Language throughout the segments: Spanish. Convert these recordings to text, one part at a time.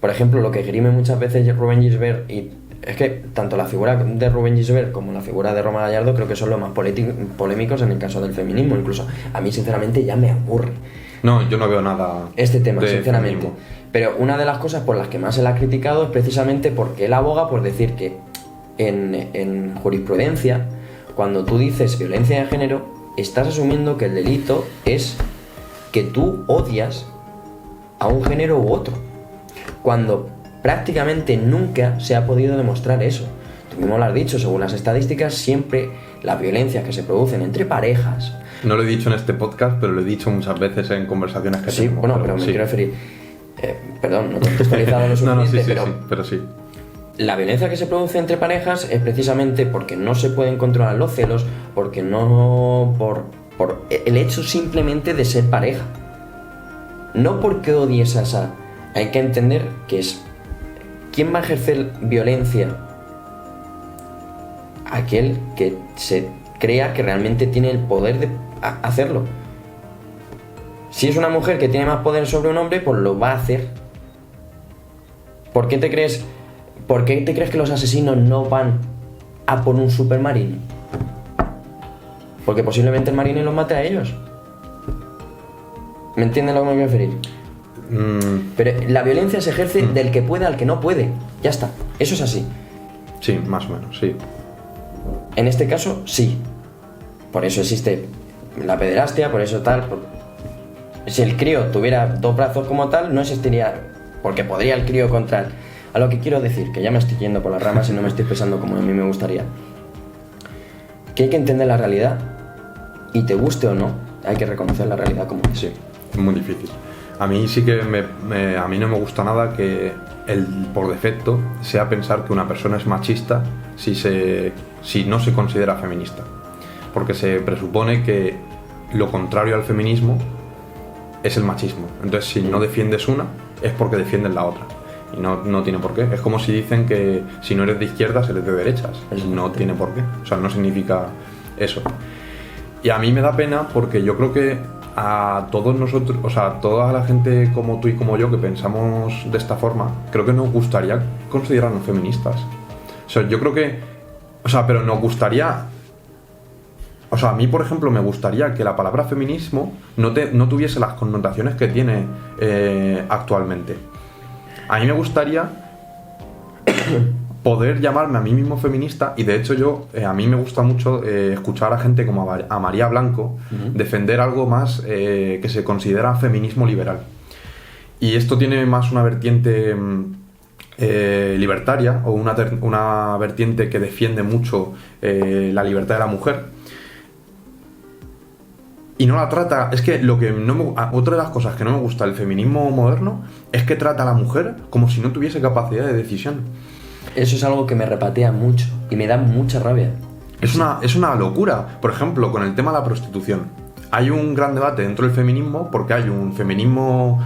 por ejemplo, lo que esgrime muchas veces Rubén Gisbert, y es que tanto la figura de Rubén Gisbert como la figura de Roma Gallardo creo que son los más polémicos en el caso del feminismo. Incluso a mí sinceramente ya me aburre. No, yo no veo nada este tema, de sinceramente. feminismo. Pero una de las cosas por las que más se le ha criticado es precisamente porque él aboga por decir que en jurisprudencia, cuando tú dices violencia de género, estás asumiendo que el delito es que tú odias a un género u otro, cuando prácticamente nunca se ha podido demostrar eso. Tú mismo lo has dicho, según las estadísticas, siempre las violencias que se producen entre parejas... No lo he dicho en este podcast, pero lo he dicho muchas veces en conversaciones que sí, tenemos. bueno, pero me quiero referir... perdón, no te he contextualizado lo suficiente, pero sí. La violencia que se produce entre parejas es precisamente porque no se pueden controlar los celos, porque no... por el hecho simplemente de ser pareja. No porque odies a esa... Hay que entender que es... ¿Quién va a ejercer violencia? Aquel que se crea que realmente tiene el poder de hacerlo. Si es una mujer que tiene más poder sobre un hombre, pues lo va a hacer. ¿Por qué te crees que los asesinos no van a por un supermarine? Porque posiblemente el marine los mate a ellos. ¿Me entienden a lo que me quiero referir? Pero la violencia se ejerce del que puede al que no puede. Ya está. Eso es así. Sí, más o menos, sí. En este caso, sí. Por eso existe la pederastia, por eso tal. Si el crío tuviera dos brazos como tal, no existiría... Porque podría el crío contra él. A lo que quiero decir, que ya me estoy yendo por las ramas y no me estoy expresando como a mí me gustaría. Que hay que entender la realidad y te guste o no, hay que reconocer la realidad como es. Sí, es muy difícil. A mí sí que a mí no me gusta nada que por defecto sea pensar que una persona es machista si no se considera feminista. Porque se presupone que lo contrario al feminismo es el machismo. Entonces, si no defiendes una, es porque defiendes la otra. Y no tiene por qué. Es como si dicen que si no eres de izquierdas, eres de derechas. No tiene por qué. O sea, no significa eso. Y a mí me da pena porque yo creo que a todos nosotros, o sea, a toda la gente como tú y como yo que pensamos de esta forma, creo que nos gustaría considerarnos feministas. O sea, yo creo que... O sea, pero nos gustaría... O sea, a mí, por ejemplo, me gustaría que la palabra feminismo no tuviese las connotaciones que tiene actualmente. A mí me gustaría poder llamarme a mí mismo feminista y de hecho a mí me gusta mucho escuchar a gente como a María Blanco defender algo más que se considera feminismo liberal. Y esto tiene más una vertiente libertaria o una vertiente que defiende mucho la libertad de la mujer. Y no la trata, es que otra de las cosas que no me gusta del feminismo moderno es que trata a la mujer como si no tuviese capacidad de decisión. Eso es algo que me repatea mucho y me da mucha rabia. Es una locura. Por ejemplo, con el tema de la prostitución. Hay un gran debate dentro del feminismo porque hay un feminismo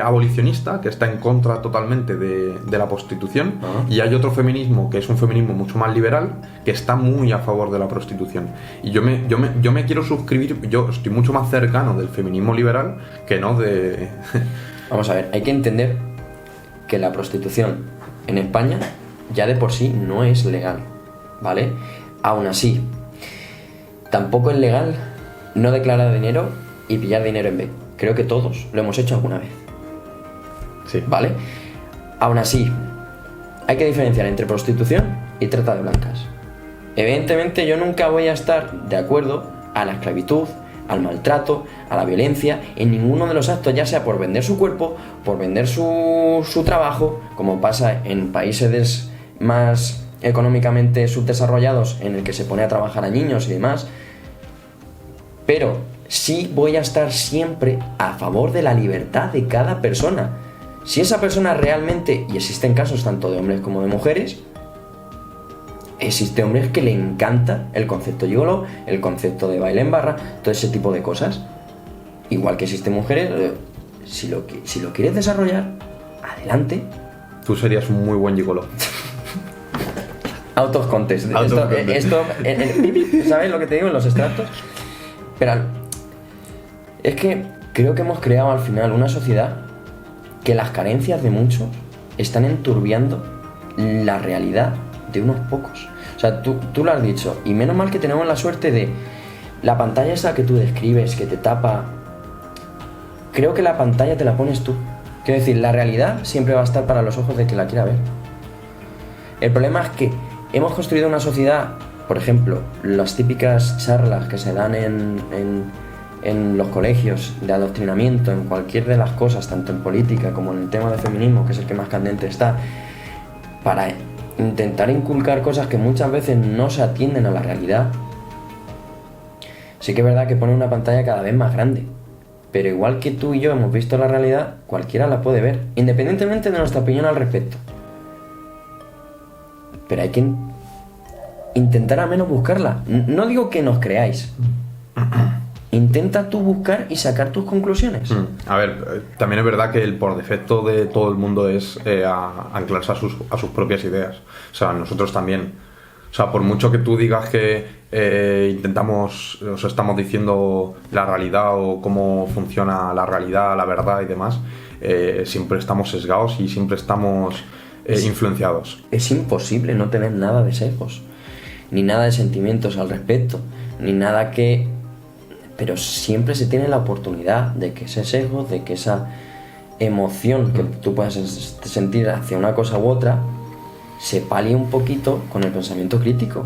abolicionista que está en contra totalmente de la prostitución y hay otro feminismo que es un feminismo mucho más liberal que está muy a favor de la prostitución. Y yo me quiero suscribir, yo estoy mucho más cercano del feminismo liberal que no de... Vamos a ver, hay que entender que la prostitución en España ya de por sí no es legal, ¿vale? Aún así, tampoco es legal no declarar dinero y pillar dinero en B. Creo que todos lo hemos hecho alguna vez. Sí. ¿Vale? Aún así, hay que diferenciar entre prostitución y trata de blancas. Evidentemente yo nunca voy a estar de acuerdo a la esclavitud, al maltrato, a la violencia, en ninguno de los actos, ya sea por vender su cuerpo, por vender su trabajo, como pasa en países más económicamente subdesarrollados en el que se pone a trabajar a niños y demás. Pero sí voy a estar siempre a favor de la libertad de cada persona. Si esa persona realmente, y existen casos tanto de hombres como de mujeres, existe hombres que le encanta el concepto gigolo, el concepto de baile en barra, todo ese tipo de cosas. Igual que existen mujeres, si lo quieres desarrollar, adelante. Tú serías un muy buen gigolo. Out of context. Esto, ¿sabes lo que te digo en los extractos? Pero es que creo que hemos creado al final una sociedad que las carencias de muchos están enturbiando la realidad de unos pocos. O sea, tú lo has dicho, y menos mal que tenemos la suerte de la pantalla esa que tú describes, que te tapa. Creo que la pantalla te la pones tú. Quiero decir, la realidad siempre va a estar para los ojos de quien la quiera ver. El problema es que hemos construido una sociedad, por ejemplo, las típicas charlas que se dan en los colegios de adoctrinamiento, en cualquier de las cosas, tanto en política como en el tema de feminismo, que es el que más candente está, para intentar inculcar cosas que muchas veces no se atienden a la realidad. Sí que es verdad que pone una pantalla cada vez más grande, pero igual que tú y yo hemos visto la realidad, cualquiera la puede ver, independientemente de nuestra opinión al respecto. Pero hay que intentar al menos buscarla. No digo que nos creáis. Intenta tú buscar y sacar tus conclusiones. A ver, también es verdad que el por defecto de todo el mundo es anclarse a sus propias ideas. O sea, nosotros también. O sea, por mucho que tú digas que intentamos, o sea, estamos diciendo la realidad o cómo funciona la realidad, la verdad y demás, siempre estamos sesgados y siempre estamos influenciados. Es imposible no tener nada de sesgos, ni nada de sentimientos al respecto, ni nada que... Pero siempre se tiene la oportunidad de que ese sesgo, de que esa emoción que tú puedas sentir hacia una cosa u otra, se palie un poquito con el pensamiento crítico.